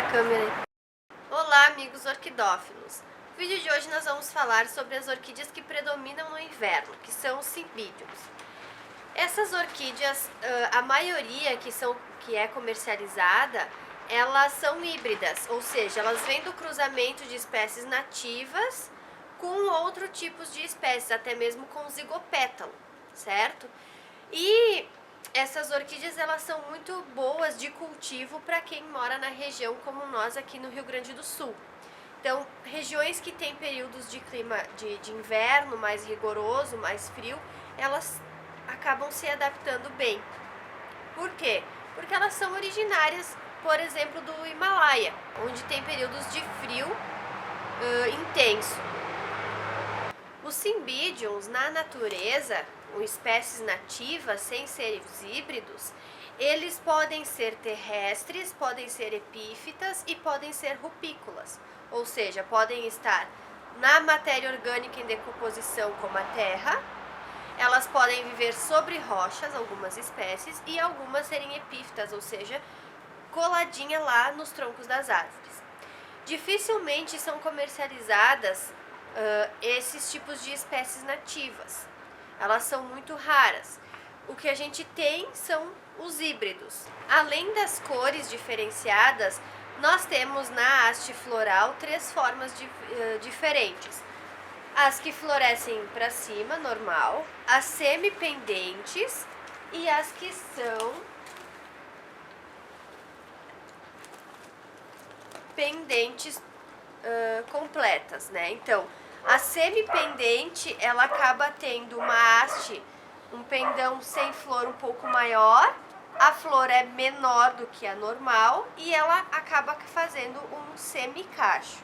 a câmera aí. Olá, amigos orquidófilos. No vídeo de hoje nós vamos falar sobre as orquídeas que predominam no inverno, que são os cymbidiums. Essas orquídeas, a maioria que é comercializada, elas são híbridas, ou seja, elas vêm do cruzamento de espécies nativas com outros tipos de espécies, até mesmo com zigopétalo, certo? E essas orquídeas, elas são muito boas de cultivo para quem mora na região como nós aqui no Rio Grande do Sul. Então, regiões que têm períodos de clima de inverno mais rigoroso, mais frio, elas acabam se adaptando bem. Por quê? Porque elas são originárias, por exemplo, do Himalaia, onde tem períodos de frio intenso. Os cymbidiums, na natureza, com espécies nativas, sem ser híbridos, eles podem ser terrestres, podem ser epífitas e podem ser rupícolas, ou seja, podem estar na matéria orgânica em decomposição como a terra, elas podem viver sobre rochas, algumas espécies, e algumas serem epífitas, ou seja, coladinha lá nos troncos das árvores. Dificilmente são comercializadas esses tipos de espécies nativas. Elas são muito raras. O que a gente tem são os híbridos. Além das cores diferenciadas, nós temos na haste floral 3 formas diferentes. As que florescem para cima, normal, as semipendentes e as que são pendentes completas, né? Então, a semipendente, ela acaba tendo uma haste, um pendão sem flor um pouco maior, a flor é menor do que a normal e ela acaba fazendo um semicacho.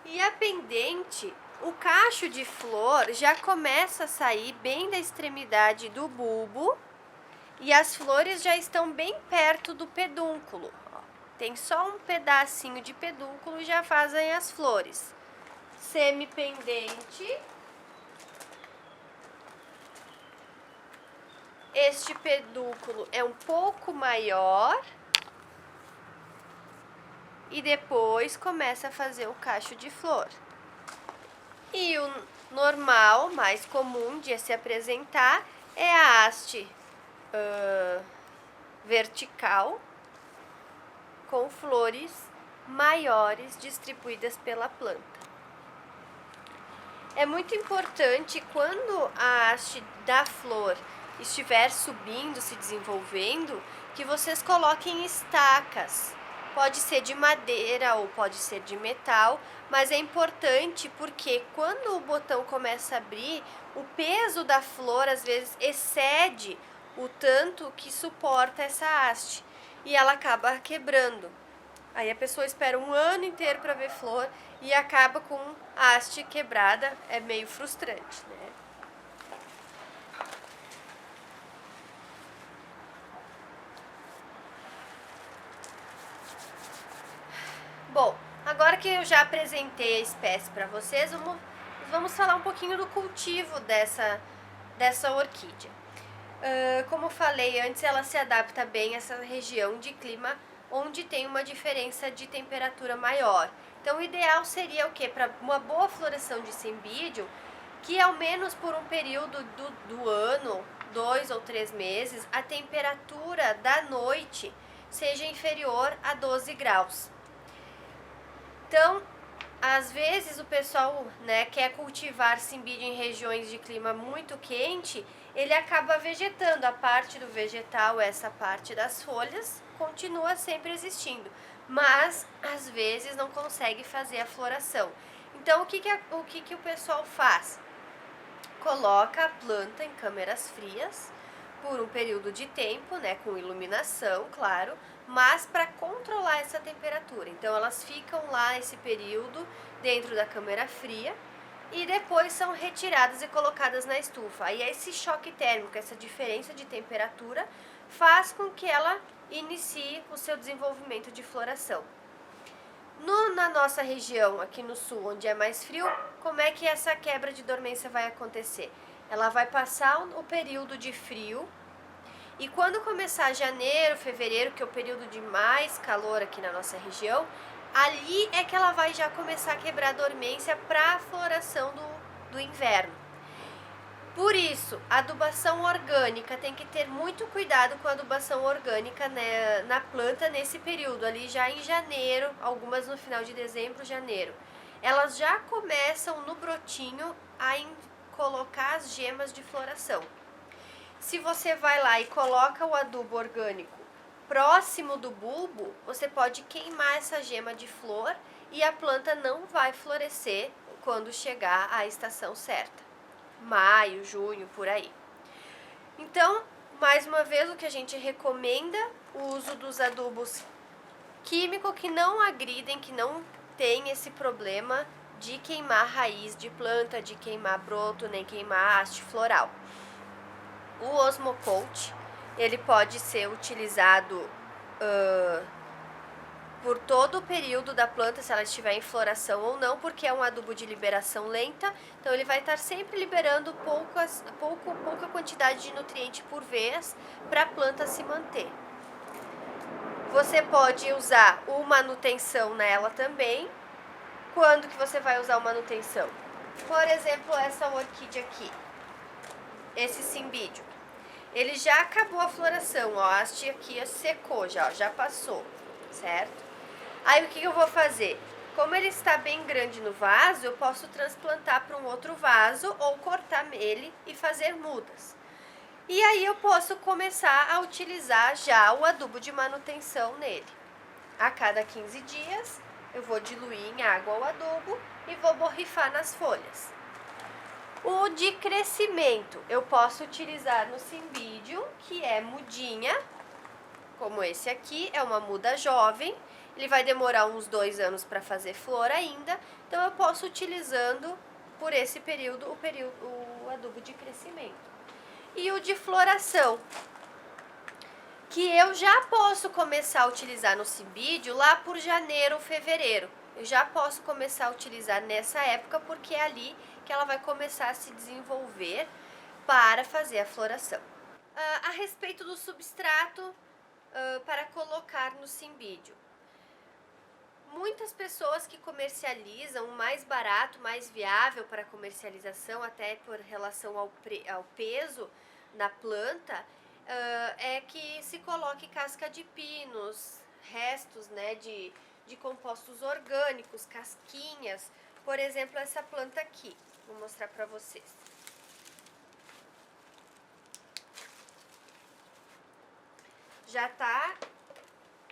E a pendente, o cacho de flor já começa a sair bem da extremidade do bulbo e as flores já estão bem perto do pedúnculo. Tem só um pedacinho de pedúnculo e já fazem as flores. Semipendente. Este pedúnculo é um pouco maior. E depois começa a fazer o cacho de flor. E o normal, mais comum de se apresentar, é a haste vertical, com flores maiores distribuídas pela planta. É muito importante quando a haste da flor estiver subindo, se desenvolvendo, que vocês coloquem estacas. Pode ser de madeira ou pode ser de metal, mas é importante porque quando o botão começa a abrir, o peso da flor às vezes excede o tanto que suporta essa haste e ela acaba quebrando. Aí a pessoa espera um ano inteiro para ver flor e acaba com a haste quebrada, é meio frustrante, né? Bom, agora que eu já apresentei a espécie para vocês, vamos falar um pouquinho do cultivo dessa orquídea. Como eu falei antes, ela se adapta bem a essa região de clima onde tem uma diferença de temperatura maior. Então, o ideal seria o quê? Para uma boa floração de cymbidium, que ao menos por um período do ano, 2 ou 3 meses, a temperatura da noite seja inferior a 12 graus. Então, às vezes o pessoal, né, quer cultivar cymbidium em regiões de clima muito quente, ele acaba vegetando. A parte do vegetal, essa parte das folhas, continua sempre existindo, mas às vezes não consegue fazer a floração. Então, o que o pessoal faz? Coloca a planta em câmeras frias por um período de tempo, né, com iluminação, claro, mas para controlar essa temperatura. Então, elas ficam lá esse período dentro da câmera fria e depois são retiradas e colocadas na estufa. Aí esse choque térmico, essa diferença de temperatura, faz com que ela inicie o seu desenvolvimento de floração. Na nossa região, aqui no sul, onde é mais frio, como é que essa quebra de dormência vai acontecer? Ela vai passar o período de frio E quando começar janeiro, fevereiro, que é o período de mais calor aqui na nossa região, ali é que ela vai já começar a quebrar a dormência para a floração do inverno. Por isso, a adubação orgânica, tem que ter muito cuidado com a adubação orgânica, né, na planta nesse período, ali já em janeiro, algumas no final de dezembro, janeiro. Elas já começam no brotinho a colocar as gemas de floração. Se você vai lá e coloca o adubo orgânico próximo do bulbo, você pode queimar essa gema de flor e a planta não vai florescer quando chegar a estação certa. Maio, junho, por aí. Então, mais uma vez, o que a gente recomenda, o uso dos adubos químicos que não agridem, que não tem esse problema de queimar raiz de planta, de queimar broto, nem queimar haste floral. O Osmocote, ele pode ser utilizado por todo o período da planta, se ela estiver em floração ou não, porque é um adubo de liberação lenta, então ele vai estar sempre liberando pouca quantidade de nutriente por vez para a planta se manter. Você pode usar o manutenção nela também. Quando que você vai usar o manutenção? Por exemplo, essa orquídea aqui, esse cimbídio. Ele já acabou a floração, ó, a haste aqui secou já passou, certo? Aí o que eu vou fazer? Como ele está bem grande no vaso, eu posso transplantar para um outro vaso ou cortar ele e fazer mudas. E aí eu posso começar a utilizar já o adubo de manutenção nele. A cada 15 dias eu vou diluir em água o adubo e vou borrifar nas folhas. O de crescimento eu posso utilizar no cimbídio, que é mudinha, como esse aqui, é uma muda jovem. Ele vai demorar uns 2 anos para fazer flor ainda, então eu posso utilizando por esse período o adubo de crescimento. E o de floração, que eu já posso começar a utilizar no cimbídio lá por janeiro ou fevereiro. Eu já posso começar a utilizar nessa época, porque é ali que ela vai começar a se desenvolver para fazer a floração. A respeito do substrato para colocar no cimbídio. Muitas pessoas que comercializam o mais barato, mais viável para comercialização, até por relação ao peso da planta, é que se coloque casca de pinos, restos, né, de compostos orgânicos, casquinhas. Por exemplo, essa planta aqui, vou mostrar para vocês. Já tá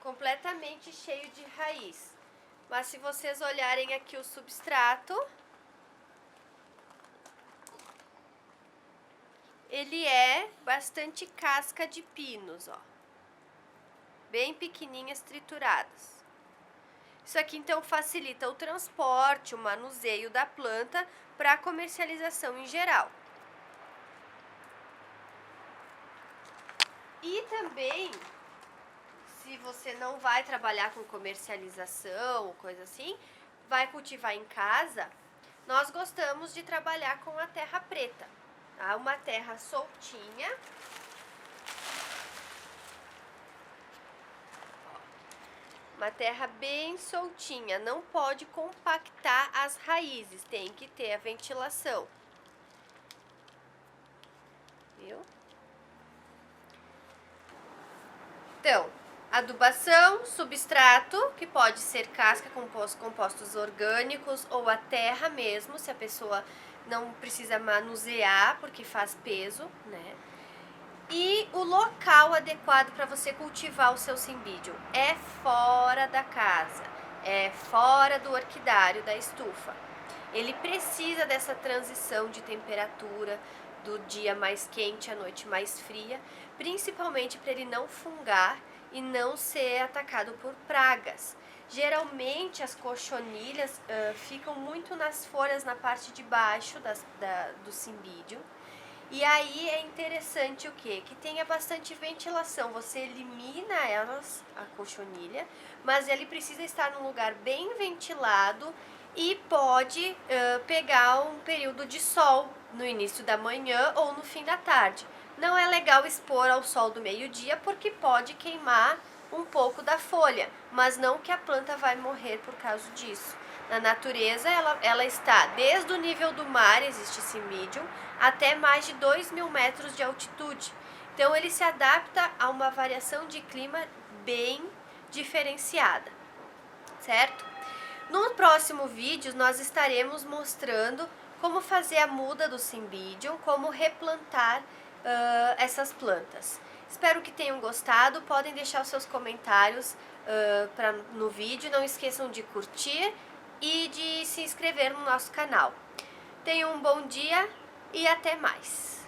completamente cheio de raiz. Mas se vocês olharem aqui o substrato, ele é bastante casca de pinos, ó. Bem pequenininhas, trituradas. Isso aqui então facilita o transporte, o manuseio da planta para comercialização em geral. E também, se você não vai trabalhar com comercialização ou coisa assim, vai cultivar em casa, nós gostamos de trabalhar com a terra preta, tá? Uma terra soltinha. Uma terra bem soltinha, não pode compactar as raízes, tem que ter a ventilação. Viu? Então, adubação, substrato, que pode ser casca, compostos orgânicos ou a terra mesmo, se a pessoa não precisa manusear porque faz peso, né? E o local adequado para você cultivar o seu cimbídio é fora da casa, é fora do orquidário, da estufa. Ele precisa dessa transição de temperatura, do dia mais quente à noite mais fria, principalmente para ele não fungar e não ser atacado por pragas. Geralmente as cochonilhas ficam muito nas folhas na parte de baixo do cimbídio. E aí é interessante o quê? Que tenha bastante ventilação, você elimina elas, a cochonilha, mas ele precisa estar num lugar bem ventilado e pode pegar um período de sol no início da manhã ou no fim da tarde. Não é legal expor ao sol do meio-dia porque pode queimar um pouco da folha, mas não que a planta vai morrer por causa disso. Na natureza, ela está desde o nível do mar, existe cimídium, até mais de 2.000 metros de altitude. Então, ele se adapta a uma variação de clima bem diferenciada, certo? No próximo vídeo, nós estaremos mostrando como fazer a muda do cymbidium, como replantar essas plantas. Espero que tenham gostado, podem deixar os seus comentários no vídeo, não esqueçam de curtir e de se inscrever no nosso canal. Tenham um bom dia e até mais!